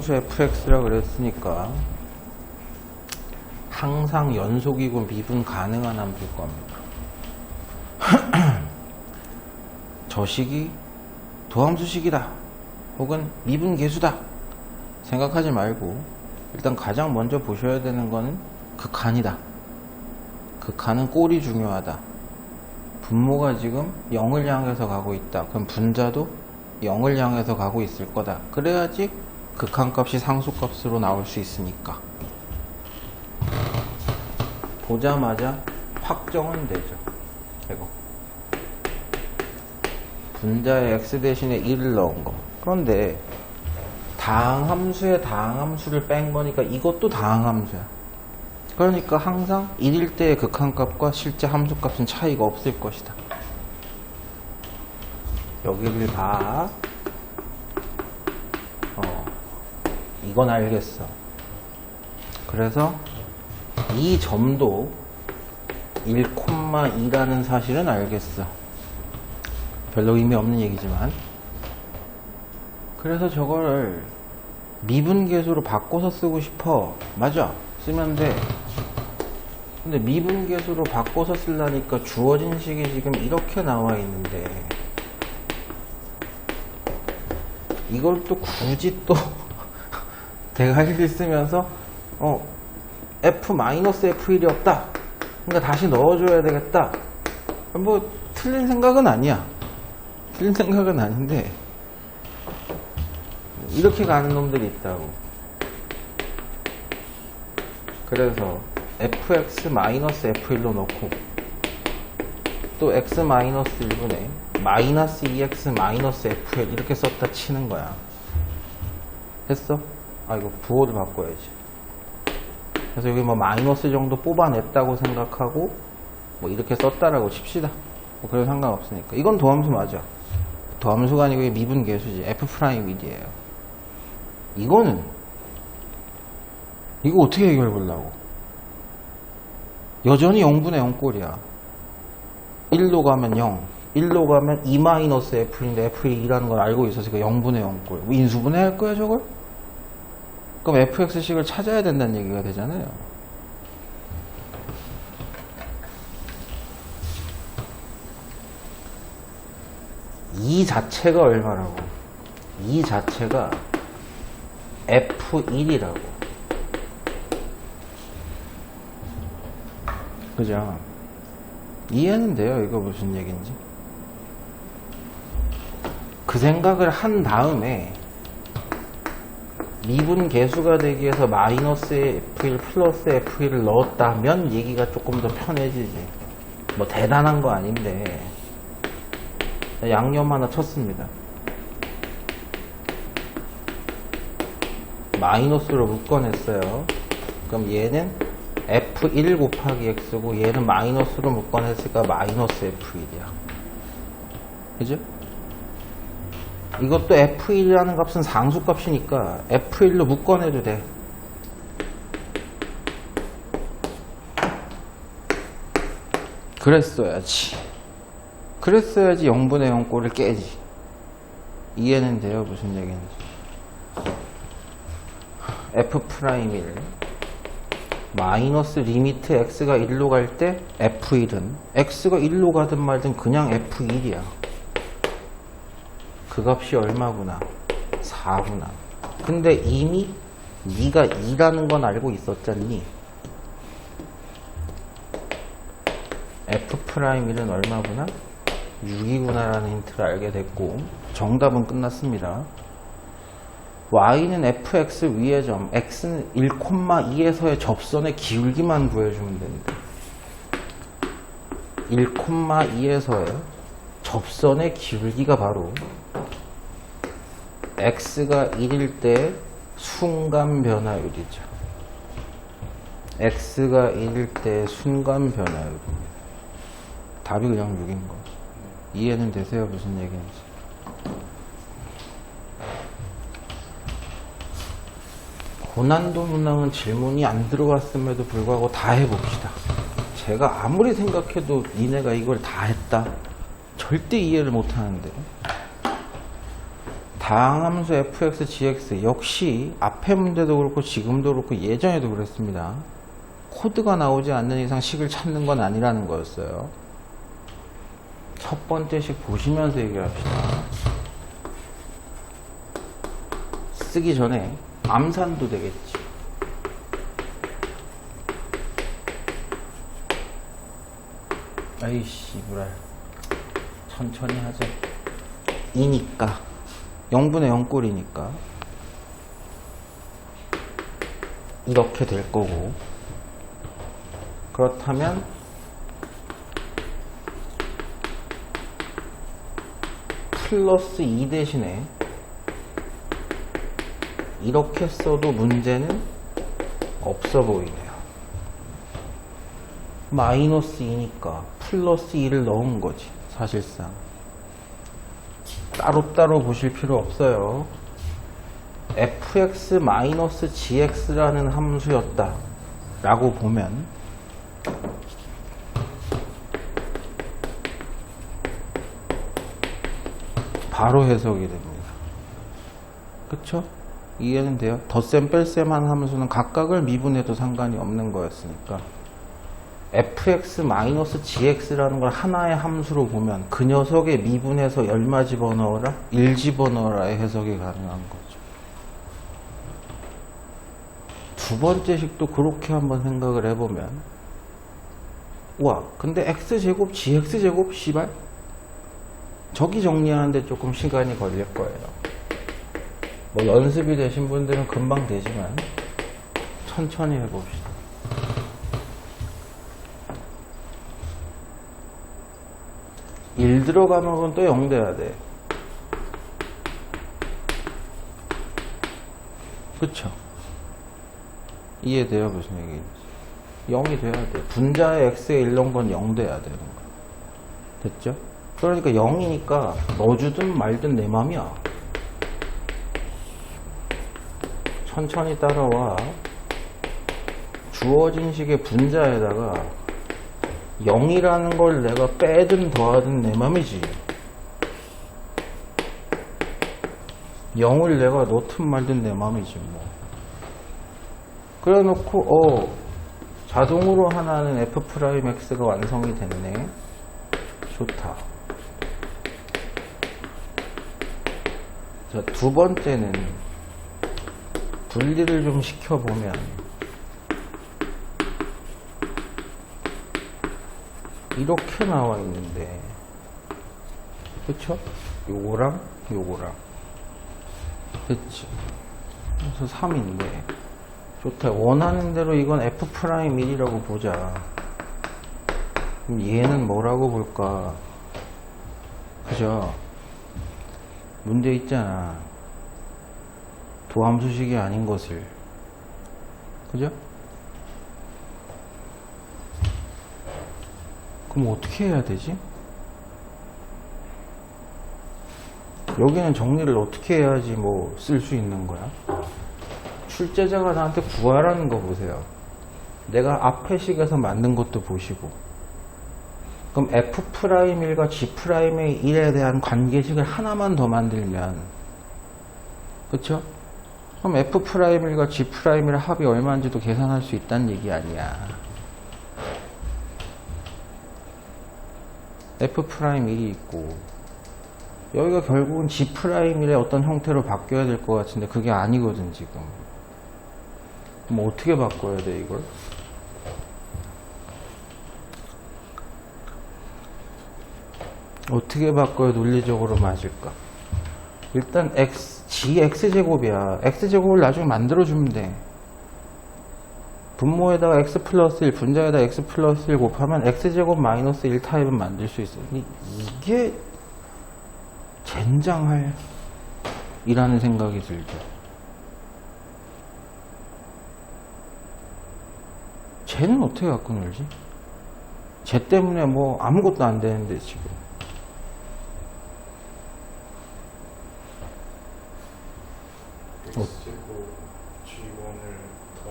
함수 fx라 그랬으니까 항상 연속이고 미분 가능한 함수일 겁니다. 저 식이 도함수식이다 혹은 미분 계수다 생각하지 말고 일단 가장 먼저 보셔야 되는 거는 극한이다. 극한은 꼴이 중요하다. 분모가 지금 0을 향해서 가고 있다. 그럼 분자도 0을 향해서 가고 있을 거다. 그래야지 극한값이 상수값으로 나올 수 있으니까. 보자마자 확정은 되죠. 이거 분자에 x 대신에 1을 넣은 거. 그런데 다항함수에 다항함수를 뺀 거니까 이것도 다항함수야. 그러니까 항상 1일 때의 극한값과 실제 함수값은 차이가 없을 것이다. 여기를 봐. 이건 알겠어. 그래서 이 점도 1,2라는 사실은 알겠어. 별로 의미 없는 얘기지만. 그래서 저걸 미분계수로 바꿔서 쓰고 싶어. 맞아. 쓰면 돼. 근데 미분계수로 바꿔서 쓰려니까 주어진 식이 지금 이렇게 나와 있는데 이걸 또 굳이 또 대괄길 쓰면서 f-f1이었다. 그러니까 다시 넣어줘야 되겠다. 뭐 틀린 생각은 아니야. 틀린 생각은 아닌데 이렇게 가는 놈들이 있다고. 그래서 fx-f1로 넣고 또 x-1분의 -2x-f1 이렇게 썼다 치는 거야. 됐어? 이거 부호를 바꿔야지. 그래서 여기 뭐 마이너스 정도 뽑아냈다고 생각하고 뭐 이렇게 썼다라고 칩시다. 뭐 그래도 상관없으니까. 이건 도함수 맞아. 도함수가 아니고 미분계수지. f'1이에요. 이거는 이거 어떻게 해결해 보려고? 여전히 0분의 0꼴이야. 1로 가면 0, 1로 가면 2-f인데 f2라는 걸 알고 있었으니까 0분의 0꼴. 뭐 인수분해 할 거야 저걸? 그럼 fx식을 찾아야 된다는 얘기가 되잖아요. 이 자체가 얼마라고? 이 자체가 f1이라고. 그죠? 이해는 돼요. 이거 무슨 얘기인지. 그 생각을 한 다음에 미분 계수가 되기 위해서 -f1 플러스 f1을 넣었다면 얘기가 조금 더 편해지지. 뭐 대단한 거 아닌데 양념 하나 쳤습니다. 마이너스로 묶어냈어요. 그럼 얘는 f1 곱하기 x고 얘는 마이너스로 묶어냈으니까 -f1이야. 그죠? 이것도 f1이라는 값은 상수값이니까 f1로 묶어내도 돼. 그랬어야지 0분의 0꼴을 깨지. 이해는 돼요? 무슨 얘기인지. f'1 마이너스 리미트 x가 1로 갈 때 f1은 x가 1로 가든 말든 그냥 f1이야. 그 값이 얼마구나? 4구나. 근데 이미 네가 2라는 건 알고 있었잖니? f'1은 얼마구나? 6이구나 라는 힌트를 알게 됐고 정답은 끝났습니다. y는 fx 위의 점, x는 1,2에서의 접선의 기울기만 구해주면 된다. 1,2에서의 접선의 기울기가 바로 x가 1일 때 순간 변화율이죠. x가 1일 때 순간 변화율입니다. 답이 그냥 6인 거죠. 이해는 되세요? 무슨 얘기인지. 고난도 문항은 질문이 안 들어왔음에도 불구하고 다 해봅시다. 제가 아무리 생각해도 니네가 이걸 다 했다? 절대 이해를 못 하는데. 다 다항함수 fx, gx 역시 앞에 문제도 그렇고 지금도 그렇고 예전에도 그랬습니다. 코드가 나오지 않는 이상 식을 찾는 건 아니라는 거였어요. 첫 번째 식 보시면서 얘기합시다. 쓰기 전에 암산도 되겠지. 아이씨 불알 천천히 하자. 2니까 0분의 0꼴이니까 이렇게 될 거고, 그렇다면 플러스 2 대신에 이렇게 써도 문제는 없어 보이네요. 마이너스 2니까 플러스 2를 넣은 거지. 사실상 따로따로 보실 필요 없어요. fx-gx라는 함수였다 라고 보면 바로 해석이 됩니다. 그쵸? 이해는 돼요? 덧셈 뺄셈한 함수는 각각을 미분해도 상관이 없는 거였으니까 fx-gx라는 걸 하나의 함수로 보면 그 녀석의 미분해서 얼마 집어넣어라? 1 집어넣어라의 해석이 가능한 거죠. 두 번째 식도 그렇게 한번 생각을 해보면, 와 근데 x제곱 gx제곱 씨발 저기 정리하는데 조금 시간이 걸릴 거예요. 뭐 연습이 되신 분들은 금방 되지만 천천히 해봅시다. 일 들어가면 또 0 돼야 돼. 그쵸? 이해돼요? 무슨 얘기인지. 0이 돼야 돼. 분자의 x에 1 넣은 건 0 돼야 되는 거야. 됐죠? 그러니까 0이니까 넣어주든 말든 내 맘이야. 천천히 따라와. 주어진 식의 분자에다가 0이라는 걸 내가 빼든 더하든 내 맘이지. 0을 내가 넣든 말든 내 맘이지 뭐. 그래 놓고 자동으로 하나는 f'x가 완성이 됐네. 좋다. 자, 두 번째는 분리를 좀 시켜보면 이렇게 나와 있는데, 그쵸? 요거랑 요거랑 됐지? 그래서 3인데 좋다. 원하는 대로 이건 F'1이라고 보자. 그럼 얘는 뭐라고 볼까? 그죠? 문제 있잖아. 도함수식이 아닌 것을. 그죠? 그럼 어떻게 해야 되지? 여기는 정리를 어떻게 해야지 뭐 쓸 수 있는 거야? 출제자가 나한테 구하라는 거 보세요. 내가 앞에 식에서 만든 것도 보시고, 그럼 F'일과 G'의 1에 대한 관계식을 하나만 더 만들면, 그쵸? 그럼 F'일과 G'의 합이 얼마인지도 계산할 수 있다는 얘기 아니야. F'1이 있고, 여기가 결국은 G'의 어떤 형태로 바뀌어야 될 것 같은데 그게 아니거든 지금. 그럼 어떻게 바꿔야 돼 이걸? 어떻게 바꿔야 논리적으로 맞을까? 일단 Gx제곱이야. X제곱을 나중에 만들어주면 돼. 분모에다가 x 플러스 1, 분자에다가 x 플러스 1 곱하면 x제곱 마이너스 1 타입은 만들 수 있어요. 이게 젠장할 이라는 생각이 들죠. 쟤는 어떻게 갖고 놀지? 쟤 때문에 뭐 아무것도 안 되는데 지금. x제곱 g1을 더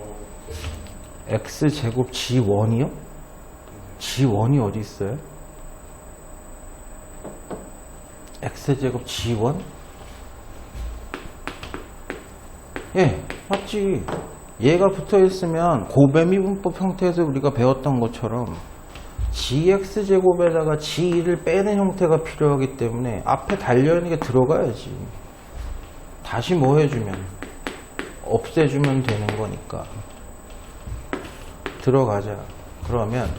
x제곱 g1이요? g1이 어디 있어요? x제곱 g1? 예, 맞지. 얘가 붙어 있으면 고배미분법 형태에서 우리가 배웠던 것처럼 gx제곱에다가 g1을 빼는 형태가 필요하기 때문에 앞에 달려있는 게 들어가야지. 다시 뭐 해주면? 없애주면 되는 거니까. 들어가자. 그러면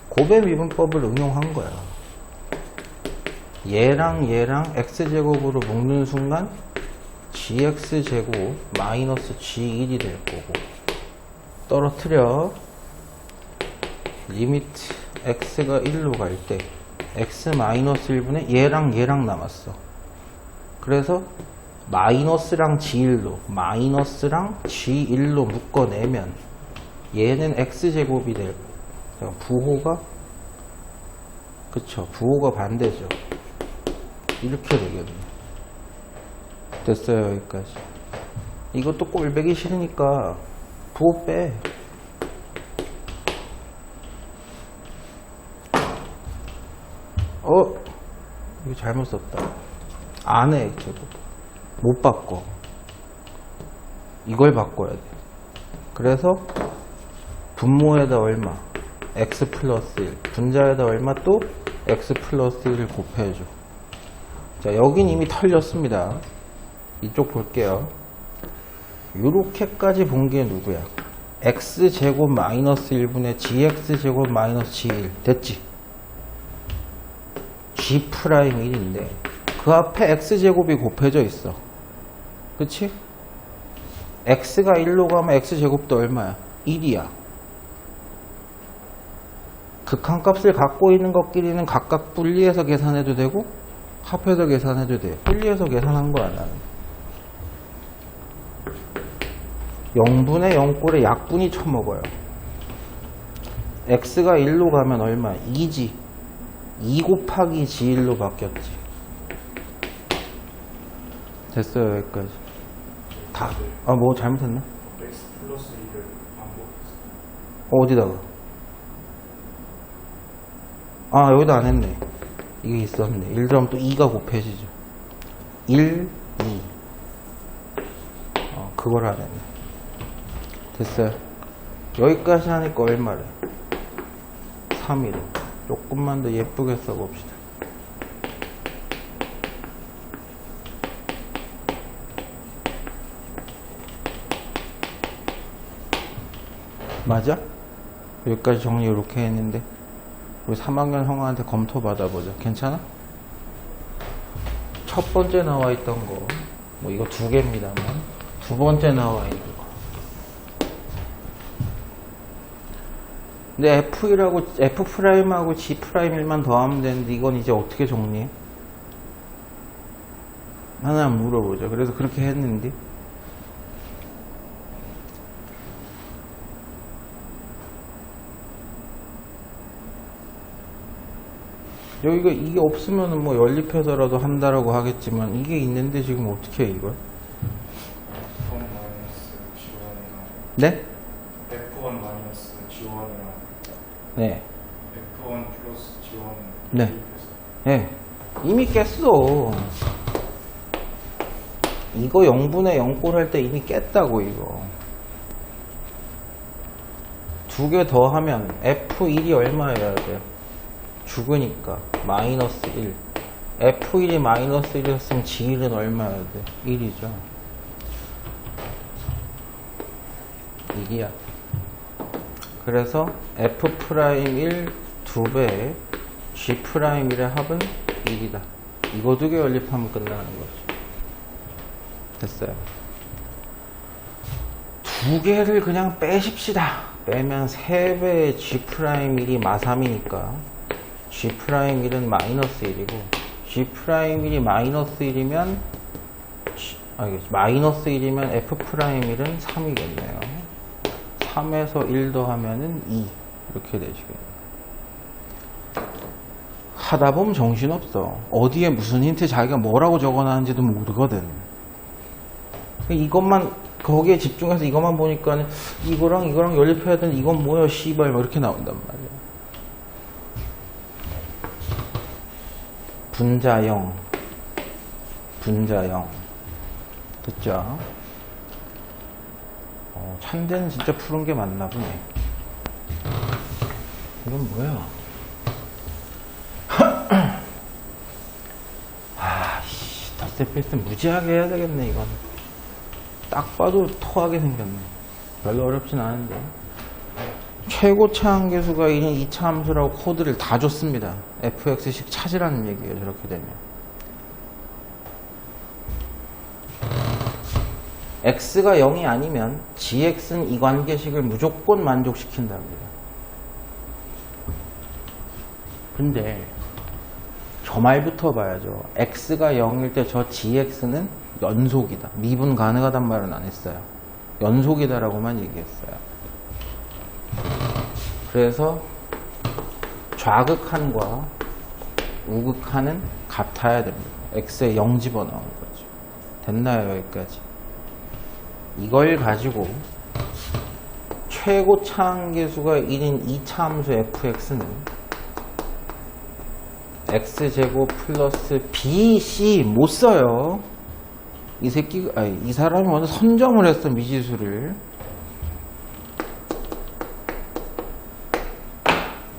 고배미분법을 응용한 거야. 얘랑 x제곱으로 묶는 순간 gx제곱 마이너스 g1이 될 거고, 떨어뜨려. 리미트 x가 1로 갈 때 x 마이너스 1분의 얘랑 남았어. 그래서 마이너스랑 마이너스랑 g1로 묶어내면 얘는 x제곱이 될 거야. 부호가, 그쵸, 부호가 반대죠. 이렇게 되겠네. 됐어요. 여기까지. 이것도 꼴배기 싫으니까 부호 빼. 이거 잘못 썼다. 안 해. 못 바꿔. 이걸 바꿔야 돼. 그래서 분모에다 얼마? x 플러스 1. 분자에다 얼마? 또 x 플러스 1을 곱해줘. 자, 여긴 이미 털렸습니다. 이쪽 볼게요. 요렇게까지 본 게 누구야? x제곱 마이너스 1분의 gx제곱 마이너스 g1. 됐지? g'1인데 그 앞에 x제곱이 곱해져 있어. 그치? x가 1로 가면 x제곱도 얼마야? 1이야. 극한값을 갖고 있는 것끼리는 각각 분리해서 계산해도 되고 합해서 계산해도 돼. 분리해서 계산한 거야 나는. 0분의 0꼴에 약분이 쳐먹어요. x가 1로 가면 얼마야? 2지. 2 곱하기 g1로 바뀌었지. 됐어요. 여기까지. 다. 뭐 잘못했나? x 플러스 2를 반복했어. 어디다가? 여기다 안 했네. 이게 있었네. 1 들어가면 또 2가 곱해지죠. 1, 2. 그걸 안 했네. 됐어요. 여기까지 하니까 얼마래? 3이래. 조금만 더 예쁘게 써봅시다. 맞아? 여기까지 정리 이렇게 했는데 우리 3학년 형한테 검토 받아보자. 괜찮아? 첫 번째 나와 있던 거, 뭐 이거 2개입니다만 두 번째 나와 있는 거. 근데 F'하고 G'1만 더하면 되는데 이건 이제 어떻게 정리해? 하나 물어보자. 그래서 그렇게 했는데 여기가 이게 없으면 뭐 연립해서라도 한다라고 하겠지만 이게 있는데 지금 어떻게 해 이걸? F1 마이너스 G1이랑 네? F1 마이너스 G1이랑 네. F1 플러스 G1은 네. 네. 이미 깼어. 이거 0분의 0꼴 할 때 이미 깼다고 이거. 2개 더 하면 F1이 얼마여야 돼? 죽으니까 마이너스 1. F1이 마이너스 1이었으면 G1은 얼마여야 돼? 1이죠. 1이야. 그래서 F'1 2배에 G'1의 합은 1이다. 이거 2개 연립하면 끝나는 거죠. 됐어요. 2개를 그냥 빼십시다. 빼면 3배의 G'1이 마3이니까 G'1은 마이너스 1이고 G'1이 마이너스 1이면 마이너스 1이면 F'1은 3이겠네요. 3에서 1 더하면은 2 이렇게 되시겠네요. 하다 보면 정신없어. 어디에 무슨 힌트 자기가 뭐라고 적어놨는지도 모르거든. 이것만 거기에 집중해서 이것만 보니까 이거랑 연립해야 되는 이건 뭐야 씨발 뭐 이렇게 나온단 말이야. 분자형 됐죠? 찬데는 진짜 푸른 게 맞나 보네. 이건 뭐야? 아씨, 덧셈 뺄셈 무지하게 해야 되겠네. 이건 딱 봐도 토하게 생겼네. 별로 어렵진 않은데. 최고 차항계수가 1인 2차 함수라고 코드를 다 줬습니다. fx식 찾으라는 얘기예요. 저렇게 되면 x가 0이 아니면 gx는 이 관계식을 무조건 만족시킨답니다. 근데 저 말부터 봐야죠. x가 0일 때 저 gx는 연속이다. 미분 가능하단 말은 안 했어요. 연속이다라고만 얘기했어요. 그래서 좌극한과 우극한은 같아야 됩니다. x에 0 집어넣은 거죠. 됐나요? 여기까지. 이걸 가지고 최고 차항계수가 1인 2차 함수 fx는 x제곱 플러스 bc 못 써요. 이 사람이 먼저 선점을 했어. 미지수를.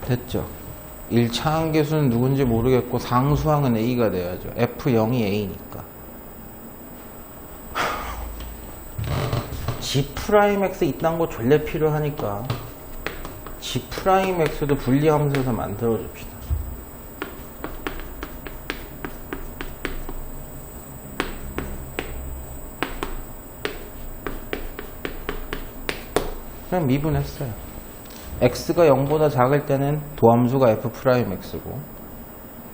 됐죠? 1차항계수는 누군지 모르겠고 상수항은 a가 돼야죠. f0이 a니까. G'X 이딴 거 졸래 필요하니까 G'X도 분리함수에서 만들어 줍시다. 그냥 미분했어요. X가 0보다 작을 때는 도함수가 F'X고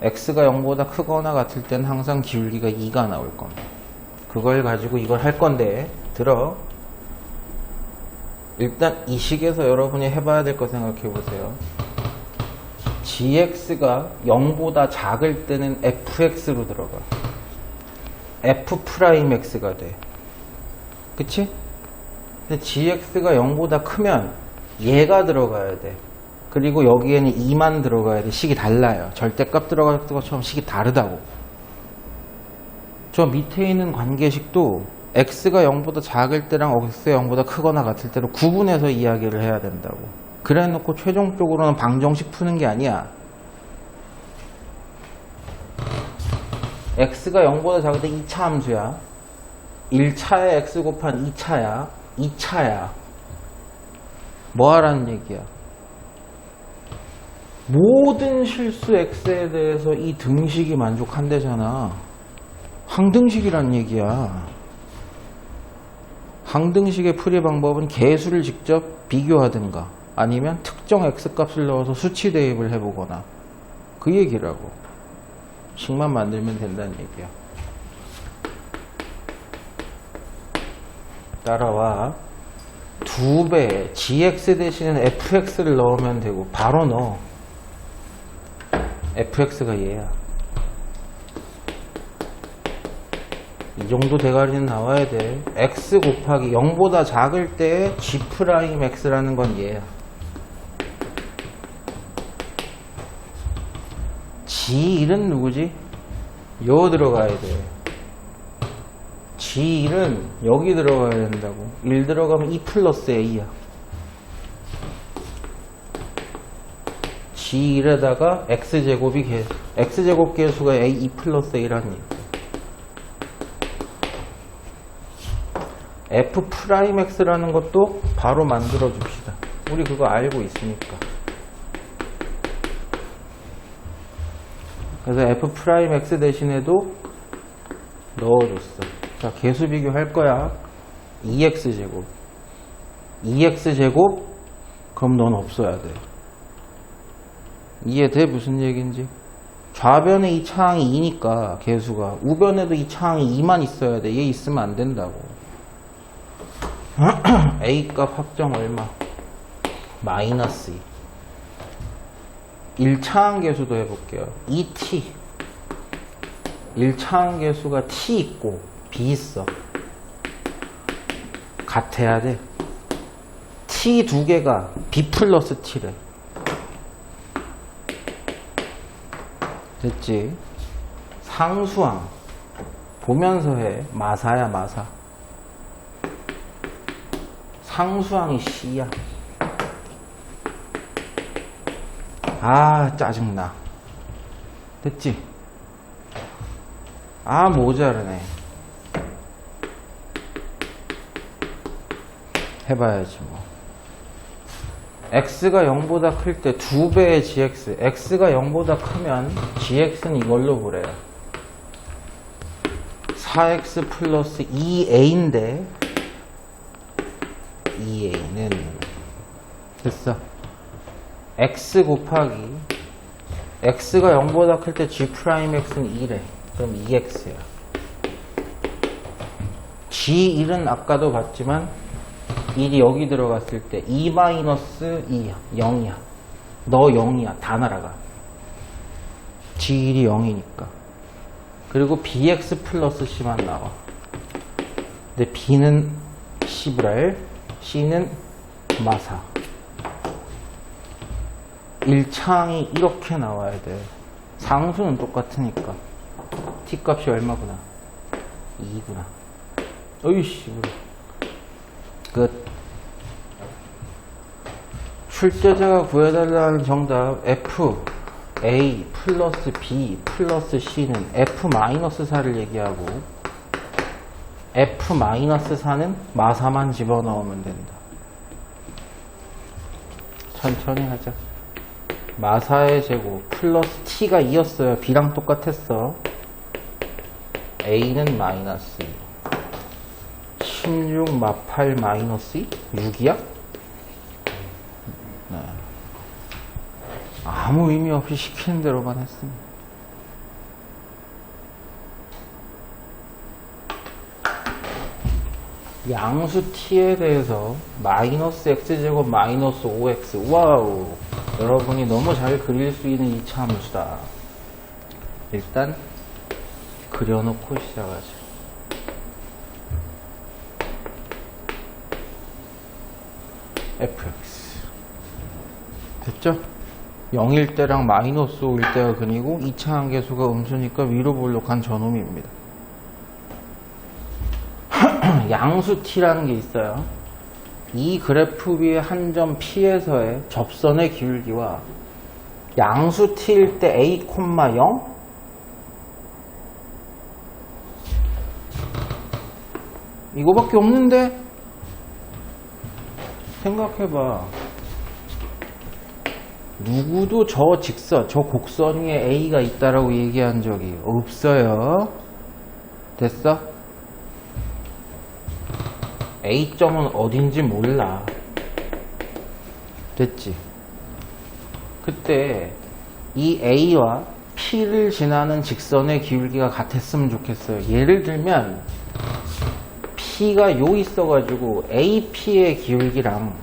X가 0보다 크거나 같을 때는 항상 기울기가 2가 나올 겁니다. 그걸 가지고 이걸 할 건데 들어. 일단 이 식에서 여러분이 해봐야 될 거 생각해 보세요. gx가 0보다 작을 때는 fx로 들어가. f'x가 돼. 그치? 근데 gx가 0보다 크면 얘가 들어가야 돼. 그리고 여기에는 2만 들어가야 돼. 식이 달라요. 절대값 들어갈 것처럼 식이 다르다고. 저 밑에 있는 관계식도 x가 0보다 작을 때랑 x가 0보다 크거나 같을 때로 구분해서 이야기를 해야 된다고. 그래 놓고 최종적으로는 방정식 푸는 게 아니야. x가 0보다 작을 때 2차 함수야. 1차에 x 곱한 2차야. 2차야. 뭐 하라는 얘기야? 모든 실수 x에 대해서 이 등식이 만족한대잖아. 항등식이란 얘기야. 항등식의 풀이 방법은 개수를 직접 비교하든가 아니면 특정 x값을 넣어서 수치 대입을 해보거나 그 얘기라고. 식만 만들면 된다는 얘기야. 따라와. 2배 gx 대신에 fx를 넣으면 되고 바로 넣어. fx가 얘야. 이 정도 대가리는 나와야 돼. x 곱하기 0보다 작을 때 g'x라는 건 얘야. g1은 누구지? 요 들어가야 돼. g1은 여기 들어가야 된다고. 1 들어가면 2 플러스 a야. g1에다가 x제곱 계수가 a 2 플러스 a라니. f'x라는 것도 바로 만들어 줍시다. 우리 그거 알고 있으니까. 그래서 f'x 대신에도 넣어줬어. 자, 계수 비교할 거야. 2x제곱. 2x제곱? 그럼 넌 없어야 돼. 이해돼? 무슨 얘기인지? 좌변에 이 차항이 2니까 계수가. 우변에도 이 차항이 2만 있어야 돼. 얘 있으면 안 된다고. A값 합정 얼마? 마이너스 2. 1차항 계수도 해볼게요. 2t. 1차항 계수가 t 있고 b 있어. 같아야 돼. t 두 개가 b 플러스 t래. 됐지? 상수항 보면서 해. 마사야 마사. 상수항이 C야. 아, 짜증나. 됐지? 아, 모자르네. 해봐야지 뭐. x가 0보다 클 때 2배의 gx, x가 0보다 크면 gx는 이걸로 보래요. 4x 플러스 2a인데 2a는 됐어. x 곱하기 x가 0보다 클 때 g'x는 2래. 그럼 2x야. g1은 아까도 봤지만 1이 여기 들어갔을 때 2-2야. 0이야. 너 0이야. 다 날아가. g1이 0이니까. 그리고 bx 플러스 c만 나와. 근데 b는 C불알, c는 마사. 1창이 이렇게 나와야 돼. 상수는 똑같으니까. t 값이 얼마구나? 2구나. 어이씨. 끝. 출제자가 구해달라는 정답 f a 플러스 b 플러스 c는 f 마이너스 4를 얘기하고 f 마이너스 4는 마사만 집어넣으면 된다. 천천히 하자. 마사의 제곱 플러스 t가 2였어요. b랑 똑같았어. a는 마이너스 16 마8 마이너스 2? 6이야? 네. 아무 의미 없이 시키는 대로만 했습니다. 양수 t에 대해서 마이너스 x제곱 마이너스 5x. 와우, 여러분이 너무 잘 그릴 수 있는 2차 함수다. 일단 그려놓고 시작하죠. fx 됐죠? 0일 때랑 마이너스 5일 때가 근이고 2차 함계수가 음수니까 위로 볼록 한 저놈입니다. 양수 t라는 게 있어요. 이 그래프 위에 한 점 P에서의 접선의 기울기와 양수 t일 때 a, 0 이거밖에 없는데? 생각해봐. 누구도 저 직선, 저 곡선 위에 A가 있다라고 얘기한 적이 없어요. 됐어? A점은 어딘지 몰라. 됐지? 그때 이 A와 P를 지나는 직선의 기울기가 같았으면 좋겠어요. 예를 들면 P가 요 있어가지고 AP의 기울기랑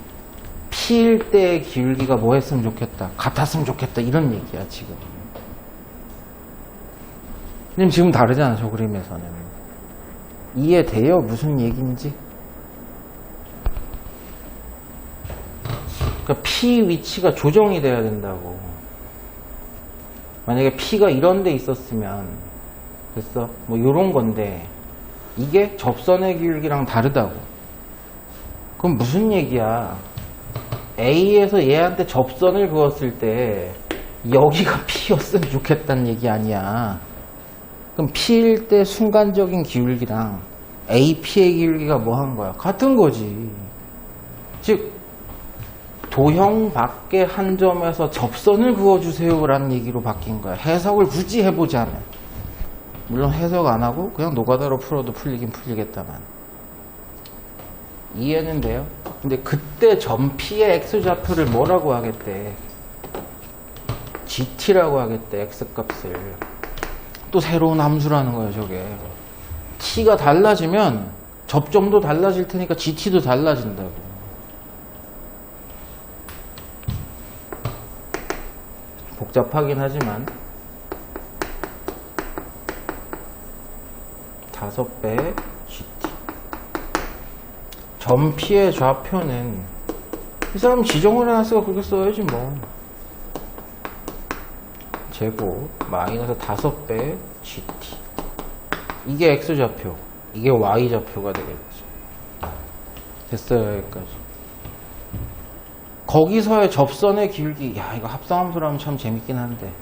P일 때의 기울기가 뭐 했으면 좋겠다? 같았으면 좋겠다. 이런 얘기야, 지금. 근데 지금 다르잖아, 저 그림에서는. 이해돼요? 무슨 얘기인지? 그러니까 P 위치가 조정이 돼야 된다고. 만약에 P가 이런 데 있었으면, 됐어? 뭐, 요런 건데, 이게 접선의 기울기랑 다르다고. 그럼 무슨 얘기야? A에서 얘한테 접선을 그었을 때 여기가 P였으면 좋겠다는 얘기 아니야. 그럼 P일 때 순간적인 기울기랑 AP의 기울기가 뭐 한 거야? 같은 거지. 즉 도형 밖에 한 점에서 접선을 그어주세요 라는 얘기로 바뀐 거야. 해석을 굳이 해보자면. 물론 해석 안 하고 그냥 노가다로 풀어도 풀리긴 풀리겠다만. 이해는 돼요? 근데 그때 점 P의 X좌표를 뭐라고 하겠대? GT라고 하겠대, X값을. 또 새로운 함수라는 거예요, 저게. T가 달라지면 접점도 달라질 테니까 GT도 달라진다고. 복잡하긴 하지만 5배 GT. 점 P의 좌표는 이 사람 지정을 해놨으니까 그렇게 써야지 뭐. 제곱 마이너스 5배 GT. 이게 X좌표, 이게 Y좌표가 되겠지. 됐어요, 여기까지. 거기서의 접선의 기울기, 야, 이거 합성함수라면 참 재밌긴 한데.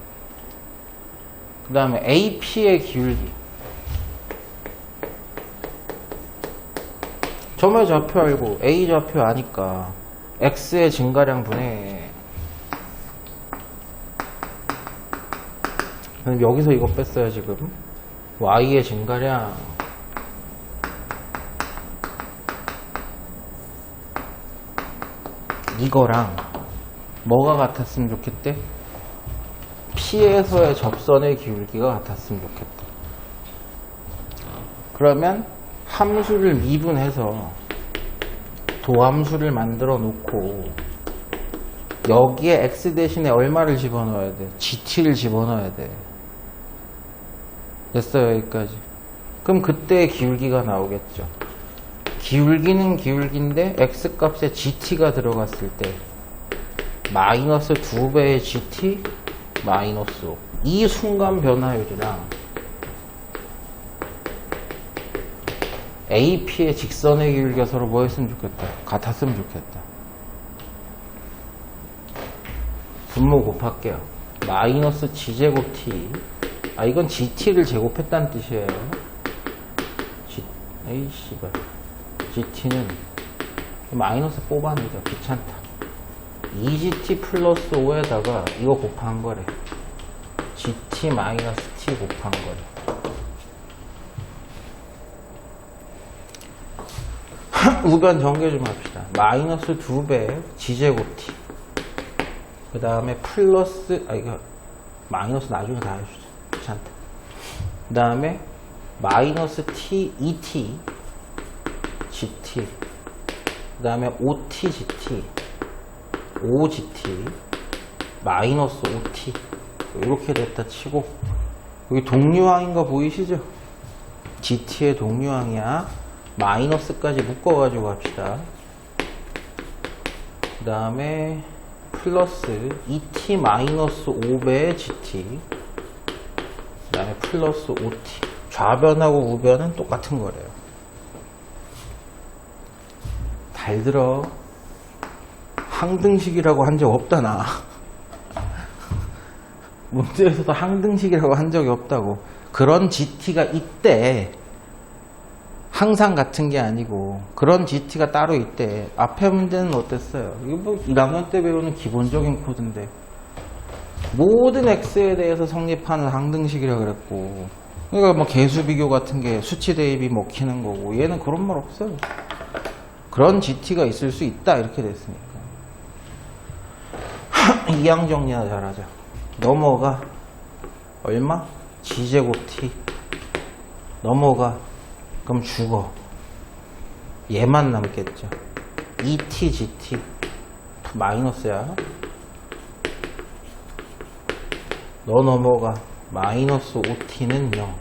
그 다음에 AP의 기울기. 점의 좌표 알고 A 좌표 아니까 X의 증가량 분해. 그럼 여기서 이거 뺐어요, 지금. Y의 증가량. 이거랑 뭐가 같았으면 좋겠대? P에서의 접선의 기울기가 같았으면 좋겠다. 그러면 함수를 미분해서 도함수를 만들어 놓고 여기에 X 대신에 얼마를 집어넣어야 돼? GT를 집어넣어야 돼. 됐어요, 여기까지. 그럼 그때 기울기가 나오겠죠. 기울기는 기울기인데 X 값에 GT가 들어갔을 때 마이너스 2배의 GT 마이너스 5. 이 순간 변화율이랑 AP의 직선의 기울기가 서로 뭐 했으면 좋겠다? 같았으면 좋겠다. 분모 곱할게요. 마이너스 G제곱 T. 아, 이건 GT를 제곱했다는 뜻이에요. 에이, 씨발. GT는 마이너스 뽑아내자. 귀찮다. 2GT 플러스 5에다가 이거 곱한 거래. GT 마이너스 T 곱한 거래. 우변 전개 좀 합시다. 마이너스 2배 G제곱 T. 그 다음에 플러스, 이거 마이너스 나중에 다 해주자. 귀찮다. 그 다음에 마이너스 T, ET, GT. 그 다음에 OT, GT, OGT, 마이너스 OT. 이렇게 됐다 치고, 여기 동류항인 거 보이시죠? GT의 동류항이야. 마이너스까지 묶어가지고 합시다. 그 다음에 플러스 ET 마이너스 5배의 GT. 그 다음에 플러스 OT. 좌변하고 우변은 똑같은 거래요. 잘 들어. 항등식이라고 한 적 없다, 나. 문제에서도 항등식이라고 한 적이 없다고. 그런 GT가 있대. 항상 같은 게 아니고 그런 GT가 따로 있대. 앞에 문제는 어땠어요? 이거 뭐 1학년 때 배우는 기본적인 코드인데 모든 X에 대해서 성립하는 항등식이라 그랬고, 그러니까 뭐 개수 비교 같은 게 수치 대입이 먹히는 거고, 얘는 그런 말 없어요. 그런 GT가 있을 수 있다 이렇게 됐으니까. 이항 정리나 잘하자. 넘어가 얼마? G제곱 T. 넘어가. 그럼 죽어. 얘만 남겠죠. ET, GT. 마이너스야. 너 넘어가. 마이너스 5T는 0.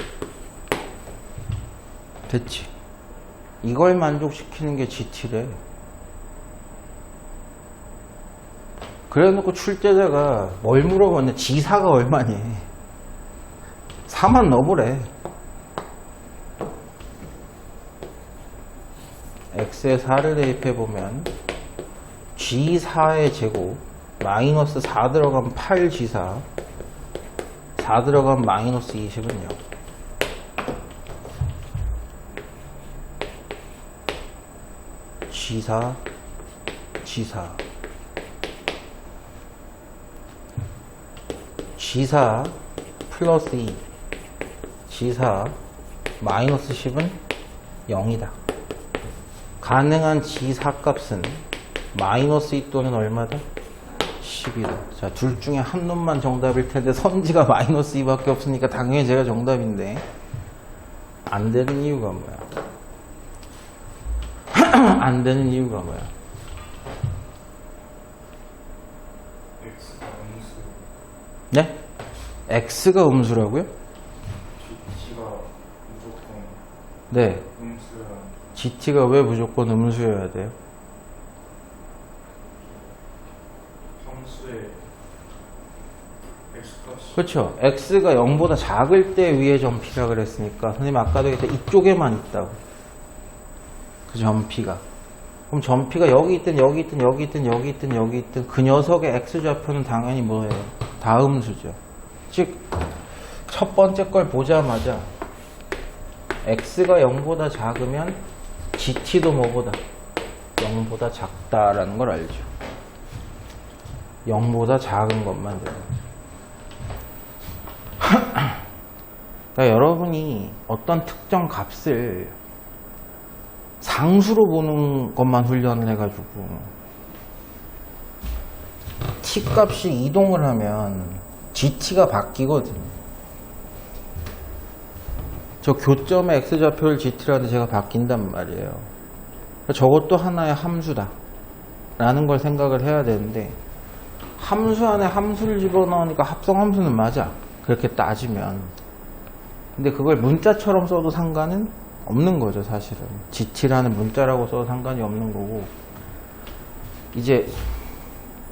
됐지? 이걸 만족시키는 게 GT래. 그래 놓고 출제자가 뭘 물어봤냐? G사가 얼마니? 4만 넣어보래. X에 4를 대입해보면 G4의 제곱 마이너스 4 들어가면 8G4, 4 들어가면 마이너스 20은 0. G4 G4 G4 플러스 2 G4 마이너스 10은 0이다. 가능한 G4 값은 마이너스 2 또는 얼마다? 10이다. 자, 둘 중에 한 놈만 정답일 텐데 선지가 마이너스 2밖에 없으니까 당연히 제가 정답인데 안 되는 이유가 뭐야? 안 되는 이유가 뭐야? X가 음수, 네? X가 음수라고요? GT가 무조건 네. 음수야. GT가 왜 무조건 음수여야 돼요? 함수의 X값이 그렇죠. X가 0보다 작을 때 위에 점피라 그랬으니까 선생님 아까도 얘기했죠. 이쪽에만 있다고. 그 점피가. 그럼 전피가 여기 있든 여기 있든 여기 있든 여기 있든 여기 있든 그 녀석의 x좌표는 당연히 뭐예요? 다음수죠. 즉 첫 번째 걸 보자마자 x가 0보다 작으면 gt도 뭐보다? 0보다 작다라는 걸 알죠. 0보다 작은 것만 되는 그러니까 여러분이 어떤 특정 값을 상수로 보는 것만 훈련을 해가지고 t 값이 이동을 하면 gt가 바뀌거든. 저 교점의 x좌표를 gt라는데 제가 바뀐단 말이에요. 저것도 하나의 함수다 라는 걸 생각을 해야 되는데, 함수 안에 함수를 집어넣으니까 합성함수는 맞아, 그렇게 따지면. 근데 그걸 문자처럼 써도 상관은 없는 거죠. 사실은 gt라는 문자라고 써도 상관이 없는 거고, 이제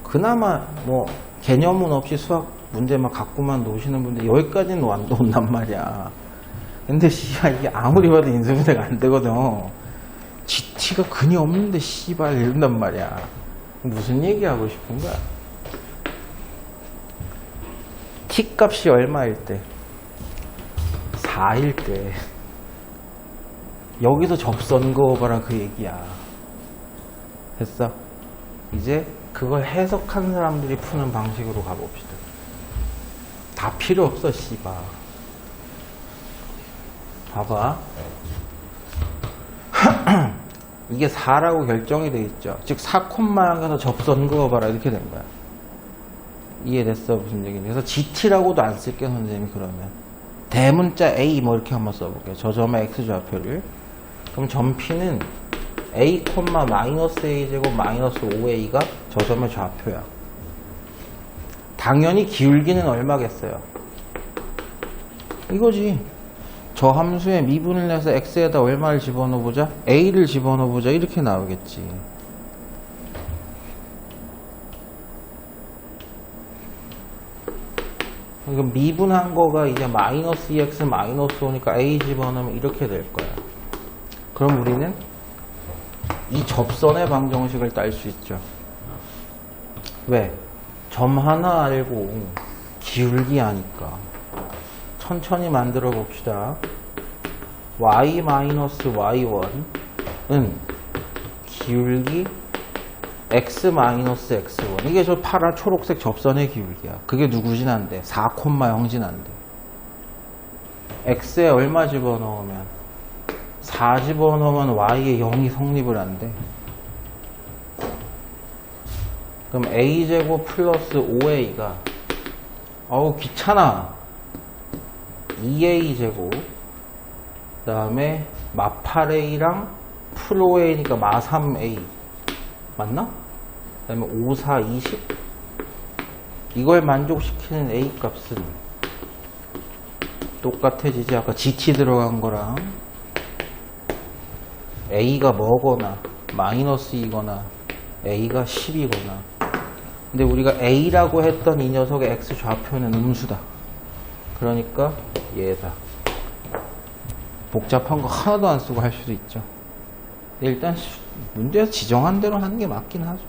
그나마 뭐 개념은 없이 수학 문제만 갖고만 노시는 분들 여기까지는 안 온단 말이야. 근데 씨발 이게 아무리 봐도 인수분해가 안 되거든. gt가 근이 없는데 씨발 이런단 말이야. 무슨 얘기하고 싶은 거야? t 값이 얼마일 때? 4일 때 여기서 접선 그어봐라 그 얘기야. 됐어? 이제 그걸 해석한 사람들이 푸는 방식으로 가봅시다. 다 필요 없어 씨발. 봐봐. 이게 4라고 결정이 돼 있죠. 즉 4콤마에서 접선 그어봐라 이렇게 된 거야. 이해됐어? 무슨 얘기인지. 그래서 gt라고도 안 쓸게 선생님이. 그러면 대문자 a 뭐 이렇게 한번 써볼게요. 저 점의 x좌표를. 그럼 점피는 a, -a 제곱 -5a가 저 점의 좌표야. 당연히 기울기는 얼마겠어요? 이거지. 저 함수의 미분을 내서 x에다 얼마를 집어넣어보자? a를 집어넣어보자. 이렇게 나오겠지. 그럼 미분한 거가 이제 -2x -5니까 a 집어넣으면 이렇게 될 거야. 그럼 우리는 이 접선의 방정식을 딸 수 있죠. 왜? 점 하나 알고 기울기 아니까. 천천히 만들어 봅시다. y-y1은 기울기 x-x1. 이게 저 파란 초록색 접선의 기울기야. 그게 누구진 않대? 4,0진 않대. x에 얼마 집어넣으면? 4 집어넣으면 y에 0이 성립을 한대. 그럼 a제곱 플러스 5a가 어우 귀찮아. 2a제곱 그 다음에 마8a랑 풀 5a니까 마3a 맞나? 그 다음에 5, 4, 20 이걸 만족시키는 a 값은 똑같아지지. 아까 gt 들어간 거랑 a가 뭐거나 -2거나 a가 10이거나. 근데 우리가 a라고 했던 이 녀석의 x 좌표는 음수다. 그러니까 얘다. 복잡한 거 하나도 안 쓰고 할 수도 있죠. 일단 문제에서 지정한 대로 하는 게 맞긴 하죠.